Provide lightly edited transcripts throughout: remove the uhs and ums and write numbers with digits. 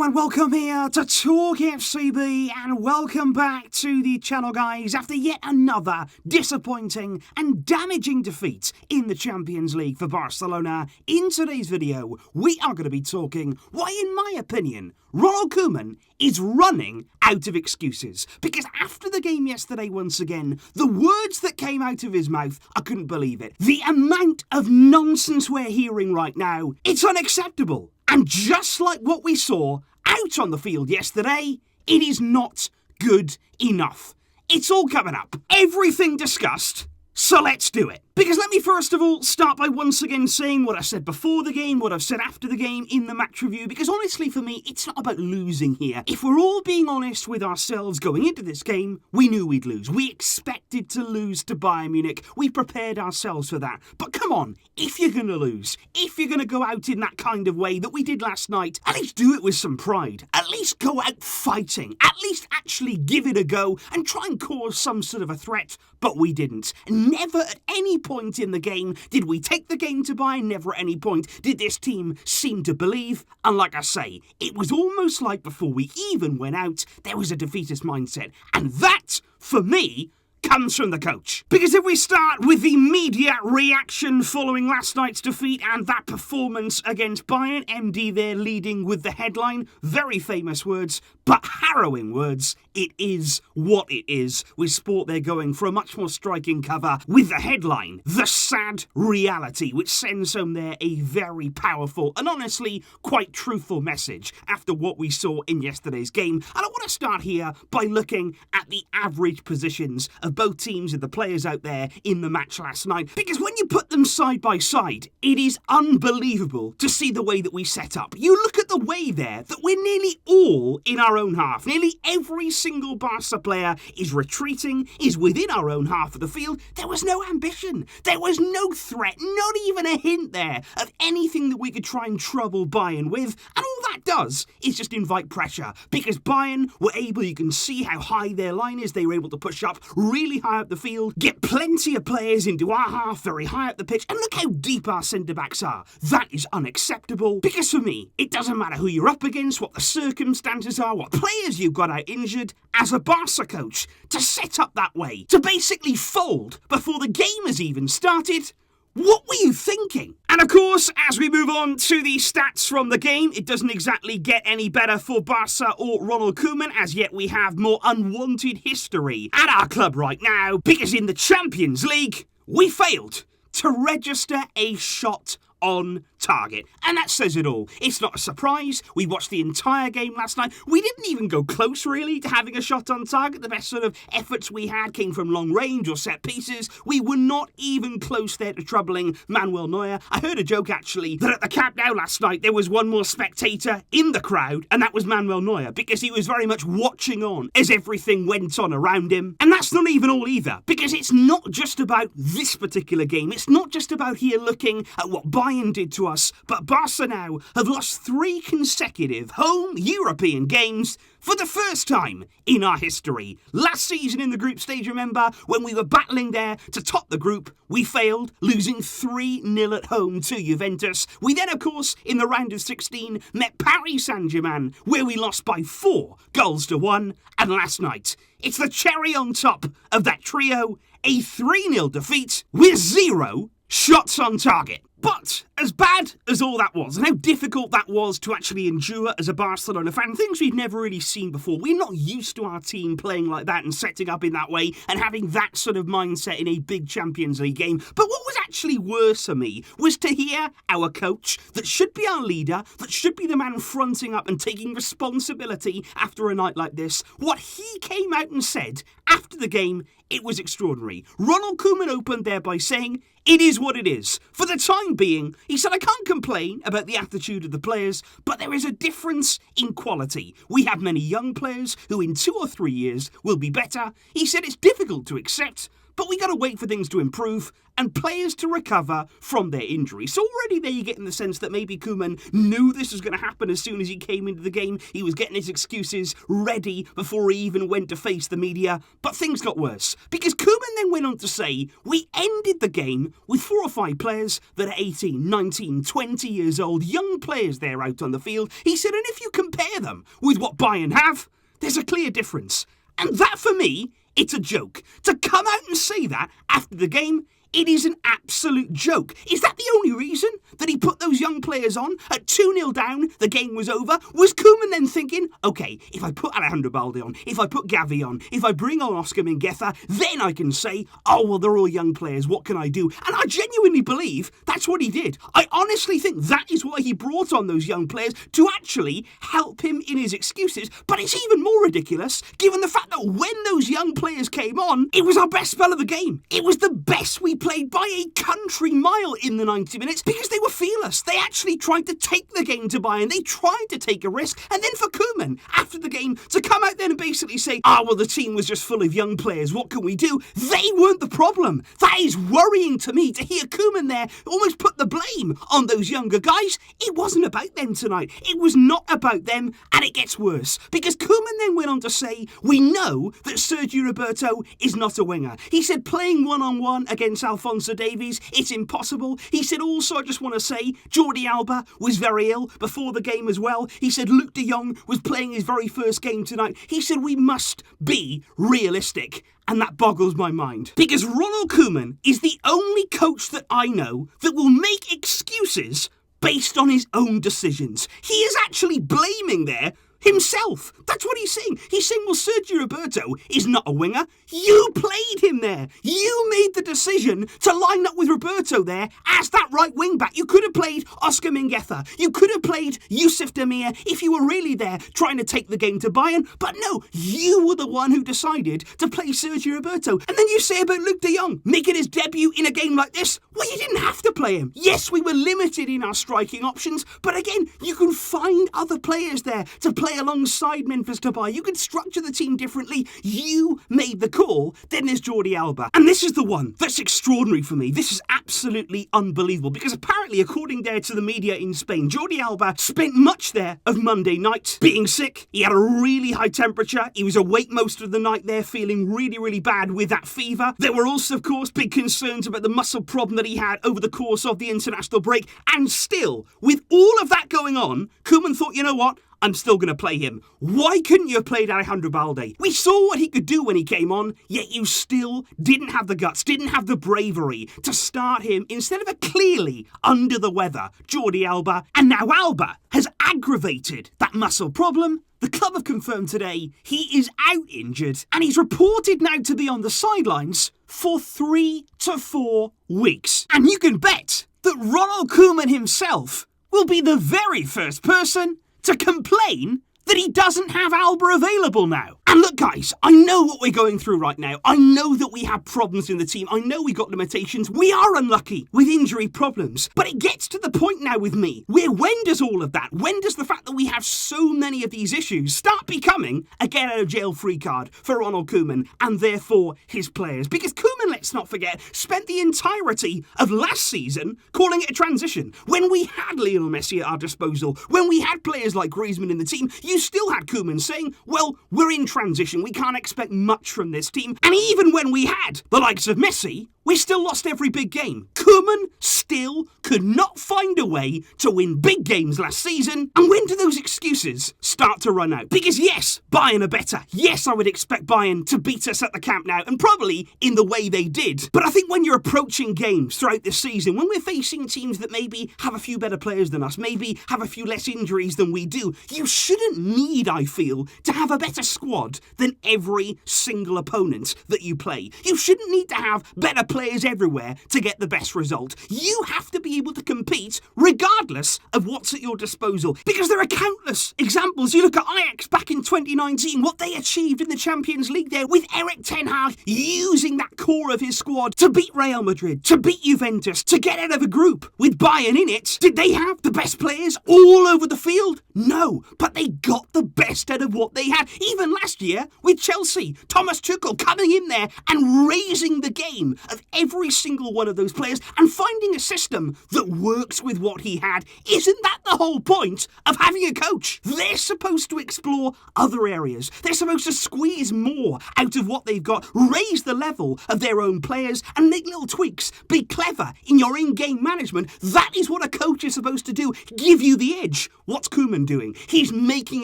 and welcome here to TalkFCB, and welcome back to the channel, guys, after yet another disappointing and damaging defeat in the Champions League for Barcelona. In today's video, we are going to be talking why, in my opinion, Ronald Koeman is running out of excuses. Because after the game yesterday, once again, the words that came out of his mouth, I couldn't believe it. The amount of nonsense we're hearing right now, it's unacceptable. And just like what we saw out on the field yesterday, it is not good enough. It's all coming up. Everything discussed. So let's do it. Because let me first of all start by once again saying what I said before the game, what I've said after the game in the match review, because honestly for me, it's not about losing here. If we're all being honest with ourselves going into this game, we knew we'd lose. We expected to lose to Bayern Munich. We prepared ourselves for that. But come on, if you're going to lose, if you're going to go out in that kind of way that we did last night, at least do it with some pride. At least go out fighting. At least actually give it a go and try and cause some sort of a threat. But we didn't. Never at any point in the game did we take the game to Bayern. Never at any point did this team seem to believe. And like I say, it was almost like before we even went out, there was a defeatist mindset. And that, for me, comes from the coach. Because if we start with the media reaction following last night's defeat and that performance against Bayern, MD there leading with the headline, very famous words, but harrowing words, it is what it is. With Sport, they're going for a much more striking cover with the headline, The Sad Reality, which sends home there a very powerful and honestly quite truthful message after what we saw in yesterday's game. And I want to start here by looking at the average positions of both teams and the players out there in the match last night. Because when you put them side by side, it is unbelievable to see the way that we set up. You look at the way there that we're nearly all in our own half. Nearly every single Barca player is retreating, is within our own half of the field. There was no ambition. There was no threat, not even a hint there of anything that we could try and trouble Bayern with. And all that does is just invite pressure. Because Bayern were able, you can see how high their line is. They were able to push up really high up the field, get plenty of players into our half, very high up the pitch, and look how deep our centre-backs are. That is unacceptable, because for me, it doesn't matter who you're up against, what the circumstances are, what players you've got out injured. As a Barca coach, to set up that way, to basically fold before the game has even started, what were you thinking? And of course, as we move on to the stats from the game, it doesn't exactly get any better for Barca or Ronald Koeman, as yet we have more unwanted history at our club right now, because in the Champions League, we failed to register a shot on target. And that says it all. It's not a surprise. We watched the entire game last night. We didn't even go close, really, to having a shot on target. The best sort of efforts we had came from long range or set pieces. We were not even close there to troubling Manuel Neuer. I heard a joke, actually, that at the Camp Nou last night, there was one more spectator in the crowd, and that was Manuel Neuer, because he was very much watching on as everything went on around him. And that's not even all either, because it's not just about this particular game. It's not just about here looking at what Bayern did to us, but Barca now have lost 3 consecutive home European games for the first time in our history. Last season in the group stage, remember, when we were battling there to top the group, we failed, losing 3-0 at home to Juventus. We then, of course, in the round of 16, met Paris Saint-Germain, where we lost by 4-1. And last night, it's the cherry on top of that trio, a 3-0 defeat with 0 shots on target. But as bad as all that was, and how difficult that was to actually endure as a Barcelona fan, things we've never really seen before. We're not used to our team playing like that and setting up in that way and having that sort of mindset in a big Champions League game. But what was actually worse for me was to hear our coach, that should be our leader, that should be the man fronting up and taking responsibility after a night like this, what he came out and said after the game. It was extraordinary. Ronald Koeman opened there by saying, it is what it is. For the time being, he said, I can't complain about the attitude of the players, but there is a difference in quality. We have many young players who in 2 or 3 years will be better. He said it's difficult to accept, but we got to wait for things to improve and players to recover from their injuries. So already there you're getting the sense that maybe Koeman knew this was going to happen as soon as he came into the game. He was getting his excuses ready before he even went to face the media. But things got worse, because Koeman then went on to say, we ended the game with 4 or 5 players that are 18, 19, 20 years old, young players there out on the field. He said, and if you compare them with what Bayern have, there's a clear difference. And that, for me, it's a joke. To come out and say that after the game, it is an absolute joke. Is that the only reason that he put those young players on at 2-0 down, the game was over? Was Koeman then thinking, okay, if I put Alejandro Balde on, if I put Gavi on, if I bring on Oscar Mingueza, then I can say, oh, well, they're all young players, what can I do? And I genuinely believe that's what he did. I honestly think that is why he brought on those young players, to actually help him in his excuses. But it's even more ridiculous, given the fact that when those young players came on, it was our best spell of the game. It was the best we played by a country mile in the 90 minutes, because they were fearless. They actually tried to take the game to Bayern. They tried to take a risk. And then for Koeman, after the game, to come out there and basically say, well, the team was just full of young players, what can we do? They weren't the problem. That is worrying to me, to hear Koeman there almost put the blame on those younger guys. It wasn't about them tonight. It was not about them, and it gets worse, because Koeman then went on to say, we know that Sergio Roberto is not a winger. He said playing one-on-one against Alphonso Davies, it's impossible. He said also, I just want to say, Jordi Alba was very ill before the game as well. He said Luc de Jong was playing his very first game tonight. He said we must be realistic. And that boggles my mind. Because Ronald Koeman is the only coach that I know that will make excuses based on his own decisions. He is actually blaming there himself. That's what he's saying. He's saying, well, Sergio Roberto is not a winger. You played him there. You made the decision to line up with Roberto there as that right wing back. You could have played Oscar Mingueza. You could have played Yusuf Demir if you were really there trying to take the game to Bayern. But no, you were the one who decided to play Sergio Roberto. And then you say about Luc de Jong making his debut in a game like this. Well, you didn't have to play him. Yes, we were limited in our striking options, but again, you can find other players there to play alongside Memphis Depay. You can structure the team differently. You made the call. Then there's Jordi Alba. And this is the one that's extraordinary for me. This is absolutely unbelievable, because apparently, according there to the media in Spain, Jordi Alba spent much there of Monday night being sick. He had a really high temperature. He was awake most of the night there, feeling really, really bad with that fever. There were also, of course, big concerns about the muscle problem that he had over the course of the international break. And still, with all of that going on, Koeman thought, you know what? I'm still going to play him. Why couldn't you have played Alejandro Balde? We saw what he could do when he came on, yet you still didn't have the guts, didn't have the bravery to start him instead of a clearly under the weather Jordi Alba. And now Alba has aggravated that muscle problem. The club have confirmed today he is out injured, and he's reported now to be on the sidelines for 3 to 4 weeks. And you can bet that Ronald Koeman himself will be the very first person to complain that he doesn't have Alba available now. And look, guys, I know what we're going through right now. I know that we have problems in the team. I know we got limitations. We are unlucky with injury problems. But it gets to the point now with me where when does all of that, when does the fact that we have so many of these issues start becoming a get out of jail free card for Ronald Koeman and therefore his players? Because Koeman, let's not forget, spent the entirety of last season calling it a transition. When we had Lionel Messi at our disposal, when we had players like Griezmann in the team, you still had Koeman saying, well, we're in transition, we can't expect much from this team. And even when we had the likes of Messi, we still lost every big game. Koeman still could not find a way to win big games last season. And when do those excuses start to run out? Because yes, Bayern are better. Yes, I would expect Bayern to beat us at the Camp Nou, and probably in the way they did. But I think when you're approaching games throughout this season, when we're facing teams that maybe have a few better players than us, maybe have a few less injuries than we do, you shouldn't need, I feel, to have a better squad than every single opponent that you play. You shouldn't need to have better players players everywhere to get the best result. You have to be able to compete regardless of what's at your disposal. Because there are countless examples. You look at Ajax back in 2019, what they achieved in the Champions League there with Erik ten Hag using that core of his squad to beat Real Madrid, to beat Juventus, to get out of a group with Bayern in it. Did they have the best players all over the field? No, but they got the best out of what they had. Even last year with Chelsea, Thomas Tuchel coming in there and raising the game of every single one of those players and finding a system that works with what he had. Isn't that the whole point of having a coach? They're supposed to explore other areas. They're supposed to squeeze more out of what they've got, raise the level of their own players and make little tweaks. Be clever in your in-game management. That is what a coach is supposed to do. Give you the edge. What's Koeman doing? He's making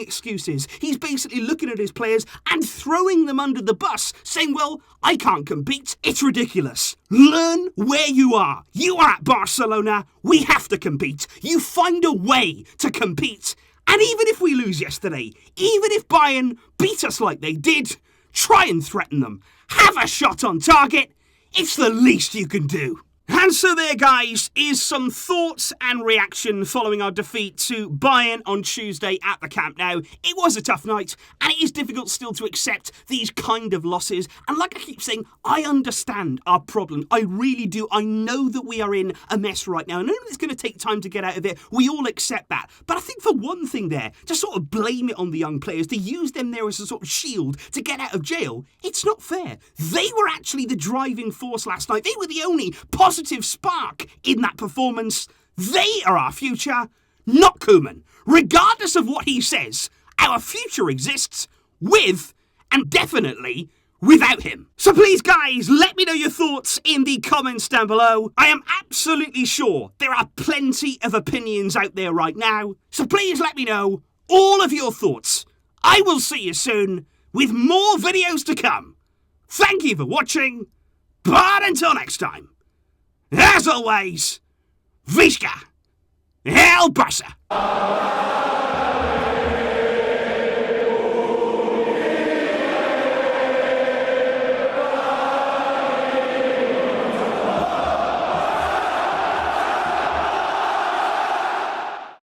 excuses. He's basically looking at his players and throwing them under the bus, saying, well, I can't compete. It's ridiculous. Learn where you are. You are at Barcelona. We have to compete. You find a way to compete. And even if we lose yesterday, even if Bayern beat us like they did, try and threaten them. Have a shot on target. It's the least you can do. And so there, guys, is some thoughts and reaction following our defeat to Bayern on Tuesday at the Camp Nou. It was a tough night, and it is difficult still to accept these kind of losses. And like I keep saying, I understand our problem. I really do. I know that we are in a mess right now. I know it's going to take time to get out of it. We all accept that. But I think for one thing there, to sort of blame it on the young players, to use them there as a sort of shield to get out of jail, it's not fair. They were actually the driving force last night. They were the only positive spark in that performance. They are our future, not Koeman. Regardless of what he says, our future exists with and definitely without him. So please, guys, let me know your thoughts in the comments down below. I am absolutely sure there are plenty of opinions out there right now. So please let me know all of your thoughts. I will see you soon with more videos to come. Thank you for watching, but until next time, as always, Visca El Barça.